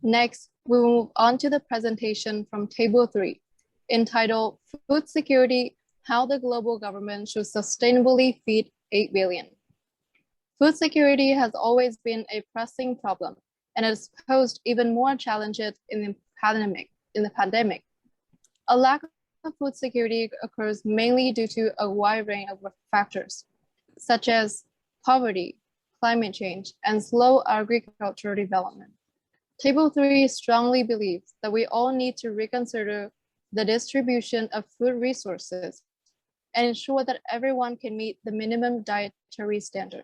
Next, we will move on to the presentation from Table 3, entitled Food Security, How the Global Government Should Sustainably Feed 8 Billion. Food security has always been a pressing problem, and it has posed even more challenges in the pandemic. A lack of food security occurs mainly due to a wide range of factors, such as poverty, climate change, and slow agricultural development. Table 3 strongly believes that we all need to reconsider the distribution of food resources and ensure that everyone can meet the minimum dietary standard.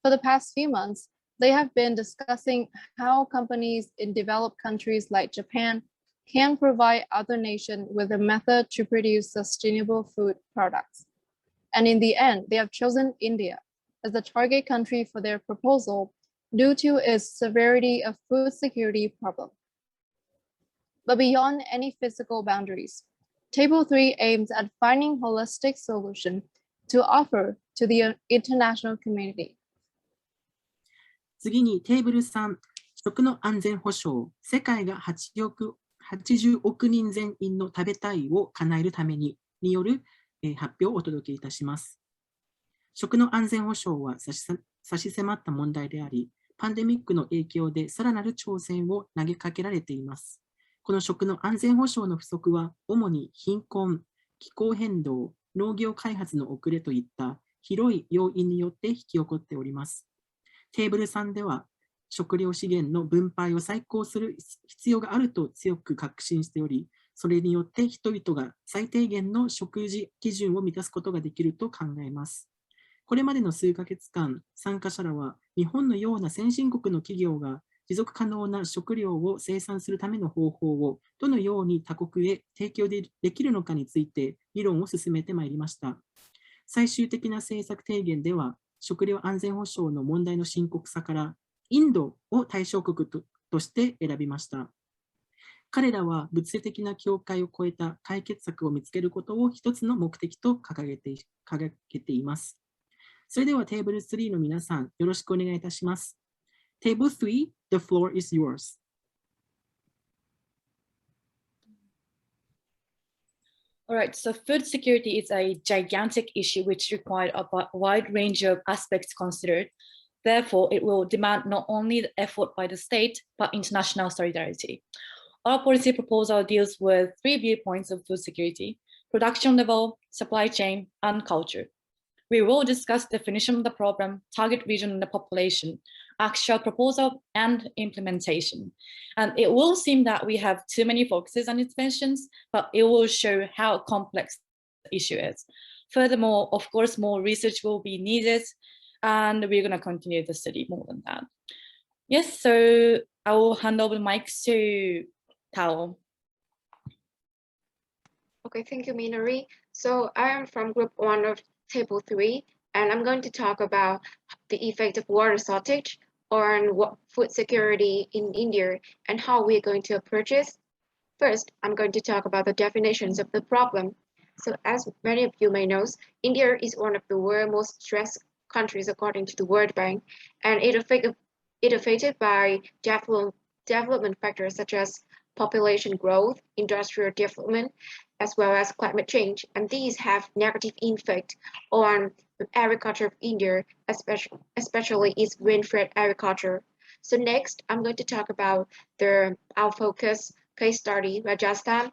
For the past few months, they have been discussing how companies in developed countries like Japan can provide other nations with a method to produce sustainable food products. And in the end, they have chosen India as the target country for their proposal due to its severity of food security problem. But beyond any physical boundaries, Table 3 aims at finding holistic solution to offer to the international community. 次にテーブル3、食の安全保障、世界が80億人全員の食べたいを叶えるためによる発表をお届けいたします。食の安全保障は差し迫った問題であり、パンデミックの影響でさらなる挑戦を投げかけられています。この食の安全保障の不足は、主に貧困、気候変動、農業開発の遅れといった広い要因によって引き起こっております。テーブル3では、食料資源の分配を再考する必要があると強く確信しており、それによって人々が最低限の食事基準を満たすことができると考えます。これまでの数ヶ月間、参加者らは日本のような先進国の企業が持続可能な食料を生産するための方法をどのように他国へ提供できるのかについて議論を進めてまいりました。最終的な政策提言では、食料安全保障の問題の深刻さからインドを対象国として選びました。彼らは物理的な境界を越えた解決策を見つけることを一つの目的と掲げています。それではテーブル3の皆さん、よろしくお願いいたします。Table 3, the floor is yours. All right, so food security is a gigantic issue which requires a wide range of aspects considered. Therefore, it will demand not only the effort by the state, but international solidarity. Our policy proposal deals with 3 viewpoints of food security: production level, supply chain, and culture. We will discuss definition of the problem, target region and the population, actual proposal, and implementation. And it will seem that we have too many focuses on interventions, but it will show how complex the issue is. Furthermore, of course, more research will be needed, and we're going to continue the study more than that. Yes, so I will hand over the mic to Tao. Okay, thank you, Minori. So I am from Group 1 of Table 3, and I'm going to talk about the effect of water shortage on food security in India and how we're going to approach it. First, I'm going to talk about the definitions of the problem. So as many of you may know, India is one of the world's most stressed countries according to the World Bank, and it affected by development factors such as population growth, industrial development, as well as climate change, and these have negative effect on the agriculture of India, especially its rain-fed agriculture. So next, I'm going to talk about our focus case study, Rajasthan.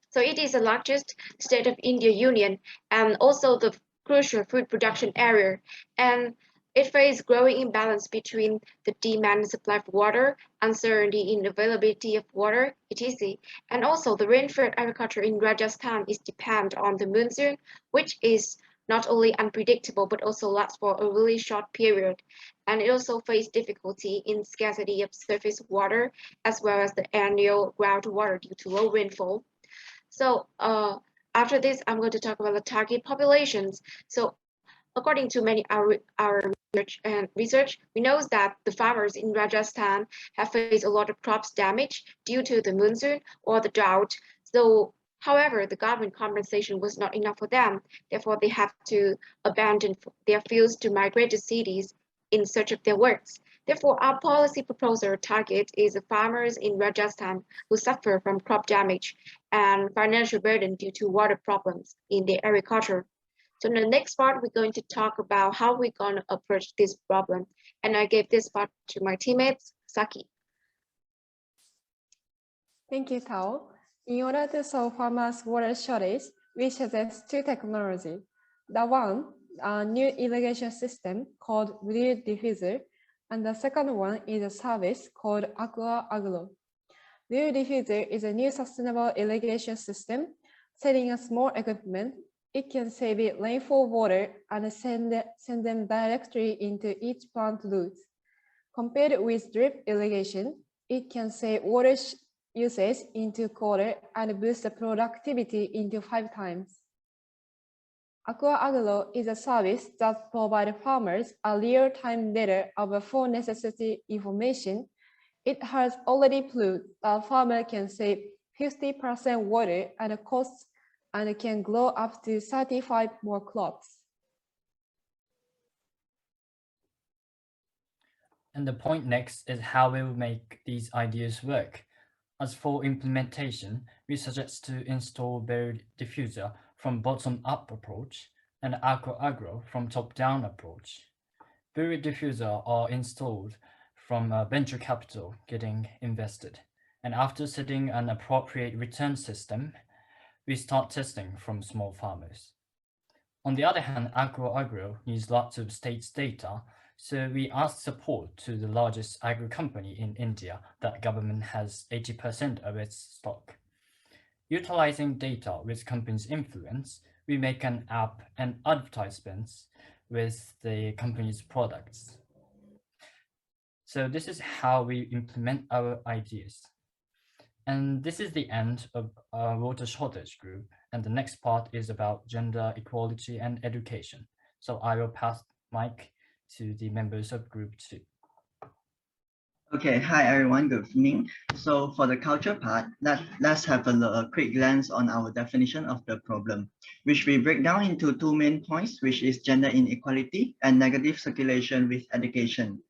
So it is the largest state of India Union and also the crucial food production area, and it faces growing imbalance between the demand and supply of water, uncertainty in availability of water, etc. And also the rain-fed agriculture in Rajasthan is dependent on the monsoon, which is not only unpredictable but also lasts for a really short period. And it also faces difficulty in scarcity of surface water as well as the annual groundwater due to low rainfall. So after this, I'm going to talk about the target populations. So according to many our research, we know that the farmers in Rajasthan have faced a lot of crops damage due to the monsoon or the drought. So, however, the government compensation was not enough for them. Therefore, they have to abandon their fields to migrate to cities in search of their works. Therefore, our policy proposal target is the farmers in Rajasthan who suffer from crop damage and financial burden due to water problems in their agriculture. So in the next part, we're going to talk about how we're going to approach this problem. And I gave this part to my teammates, Saki. Thank you, Tao. In order to solve farmers' water shortage, we suggest two technologies. The one, a new irrigation system called Blue Diffuser, and the second one is a service called Aqua Agro. Blue Diffuser is a new sustainable irrigation system. Setting a small equipment, it can save rainfall water and send them directly into each plant root. Compared with drip irrigation, it can save water usage into quarter and boost the productivity into 5 times. Aqua Agro is a service that provides farmers a real-time data of food necessity information. It has already proved that farmer can save 50% water and costs and can grow up to 35 more crops. And the point next is how we will make these ideas work. As for implementation, we suggest to install Berry Diffuser from bottom-up approach and Aqua Agro from top-down approach. Berry Diffuser are installed from venture capital getting invested. And after setting an appropriate return system, we start testing from small farmers. On the other hand, Aqua Agro needs lots of states data, so we ask support to the largest agro company in India that government has 80% of its stock. Utilizing data with company's influence, we make an app and advertisements with the company's products. So this is how we implement our ideas. And this is the end of our water shortage group. And the next part is about gender equality and education. So I will pass mic to the members of group 2. Okay, hi everyone, good evening. So for the culture part, let's have a quick glance on our definition of the problem, which we break down into 2 main points, which is gender inequality and negative circulation with education.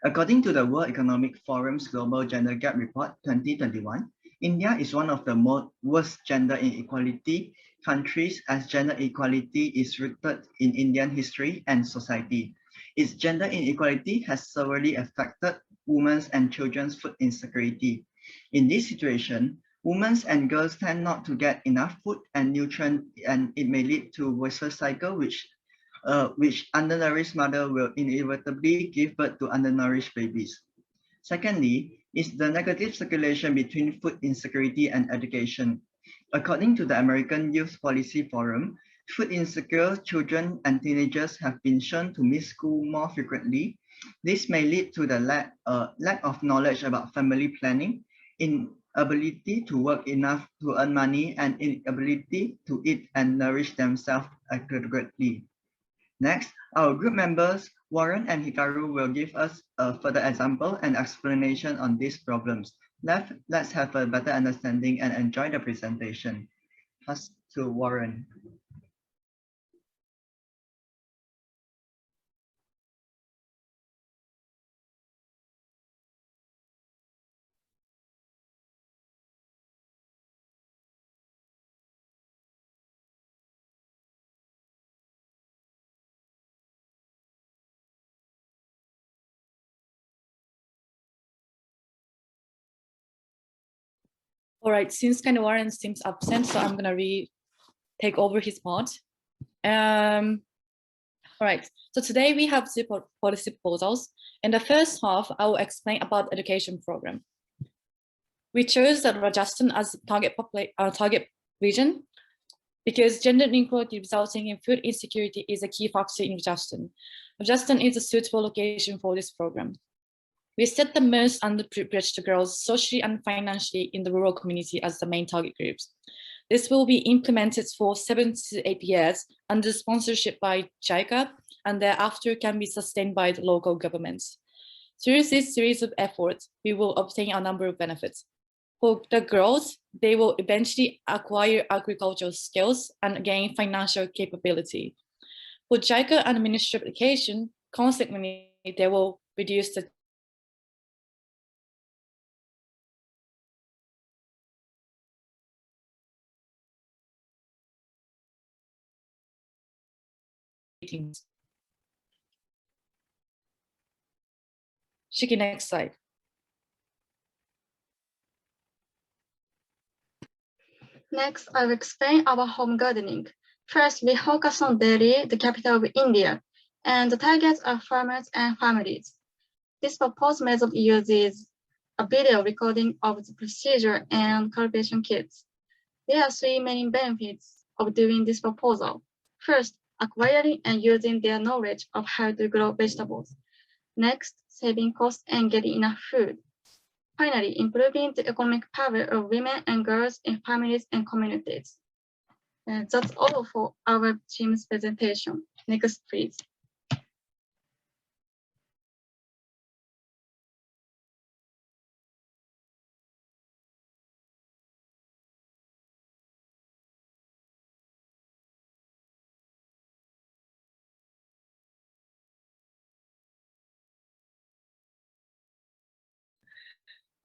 According to the World Economic Forum's Global Gender Gap Report 2021, India is one of the worst gender inequality countries, as gender equality is rooted in Indian history and society. Its gender inequality has severely affected women's and children's food insecurity. In this situation, women and girls tend not to get enough food and nutrients, and it may lead to a vicious cycle which undernourished mother will inevitably give birth to undernourished babies. Secondly, is the negative circulation between food insecurity and education. According to the American Youth Policy Forum, food insecure children and teenagers have been shown to miss school more frequently. This may lead to the lack of knowledge about family planning, inability to work enough to earn money, and inability to eat and nourish themselves adequately. Next, our group members, Warren and Hikaru, will give us a further example and explanation on these problems. Let's have a better understanding and enjoy the presentation. Pass to Warren. All right, since kind of Warren seems absent, so I'm gonna take over his part. All right, so today we have 2 policy proposals. In the first half, I will explain about the education program. We chose that Rajasthan as target region because gender inequality resulting in food insecurity is a key factor in Rajasthan. Rajasthan is a suitable location for this program. We set the most underprivileged girls socially and financially in the rural community as the main target groups. This will be implemented for 7 to 8 years under sponsorship by JICA, and thereafter can be sustained by the local governments. Through this series of efforts, we will obtain a number of benefits. For the girls, they will eventually acquire agricultural skills and gain financial capability. For JICA and Ministry of Education, consequently, they will reduce the ratings. Shiki, next slide. Next, I will explain about home gardening. First, we focus on Delhi, the capital of India, and the targets are farmers and families. This proposed method uses a video recording of the procedure and cultivation kits. There are three main benefits of doing this proposal. First, acquiring and using their knowledge of how to grow vegetables. Next, saving costs and getting enough food. Finally, improving the economic power of women and girls in families and communities. And that's all for our team's presentation. Next, please.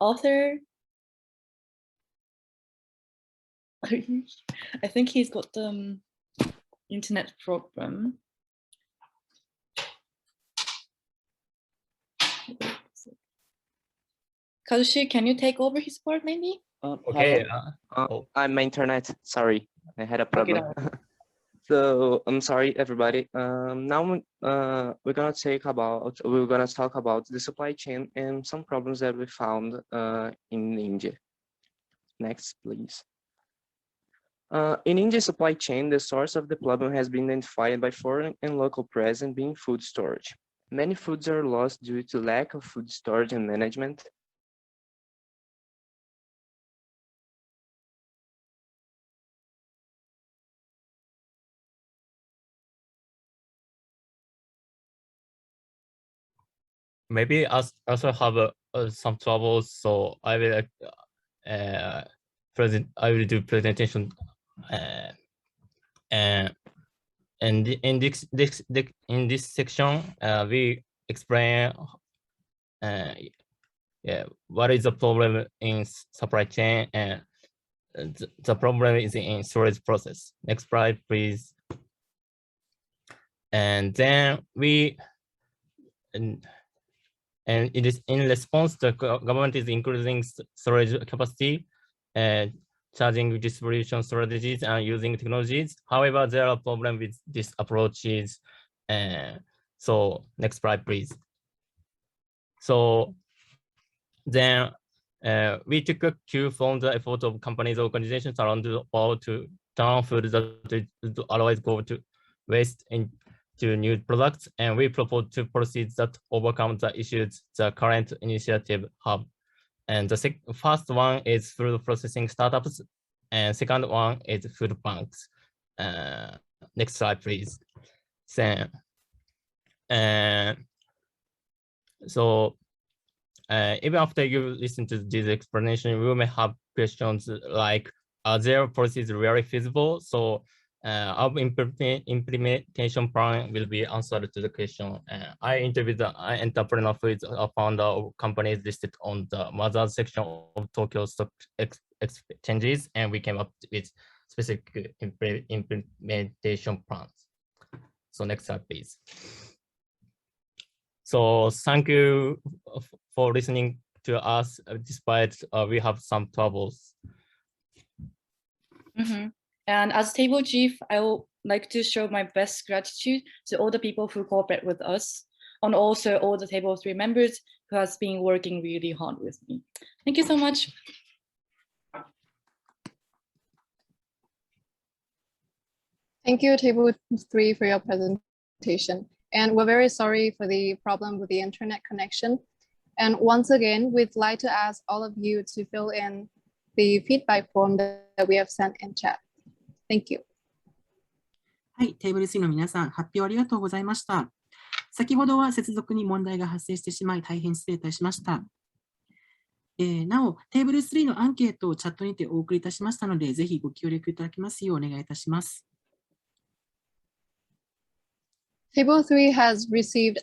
Author, I think he's got the internet problem. Kazushi, can you take over his part maybe? Okay. I'm internet. Sorry, I had a Okay, problem. So I'm sorry, everybody. Now we're gonna talk about the supply chain and some problems that we found in India. Next, please. In India's supply chain, the source of the problem has been identified by foreign and local presence being food storage. Many foods are lost due to lack of food storage and management. Maybe I also have some troubles, so I will do presentation, and in this section we explain what is the problem in supply chain, and the problem is in storage process. Next slide, please. And then and it is in response, the government is increasing storage capacity and charging distribution strategies and using technologies. However, there are problems with these approaches. So next slide, please. So then we took a cue from the effort of companies, organizations around the world to turn food that would otherwise go to waste into new products, and we propose two policies that overcome the issues the current initiative have. And the first one is food processing startups, and second one is food banks. Next slide, please. So even after you listen to this explanation, we may have questions like, are their policies really feasible? So our implementation plan will be answered to the question. I interviewed the entrepreneur who is a founder of companies listed on the mother section of Tokyo Stock Exchanges, and we came up with specific implementation plans. So next slide, please. So thank you for listening to us, despite we have some troubles. And as table chief, I would like to show my best gratitude to all the people who cooperate with us, and also all the table 3 members who has been working really hard with me. Thank you so much. Thank you, table 3, for your presentation. And we're very sorry for the problem with the internet connection. And once again, we'd like to ask all of you to fill in the feedback form that we have sent in chat. Thank you. はい、テーブル3の皆さん、発表ありがとうございました。先ほどは接続に問題が発生してしまい、大変失礼いたしました。なお、テーブル3のアンケートをチャットにてお送りいたしましたので、ぜひご協力いただきますようお願いいたします。Table 3 has received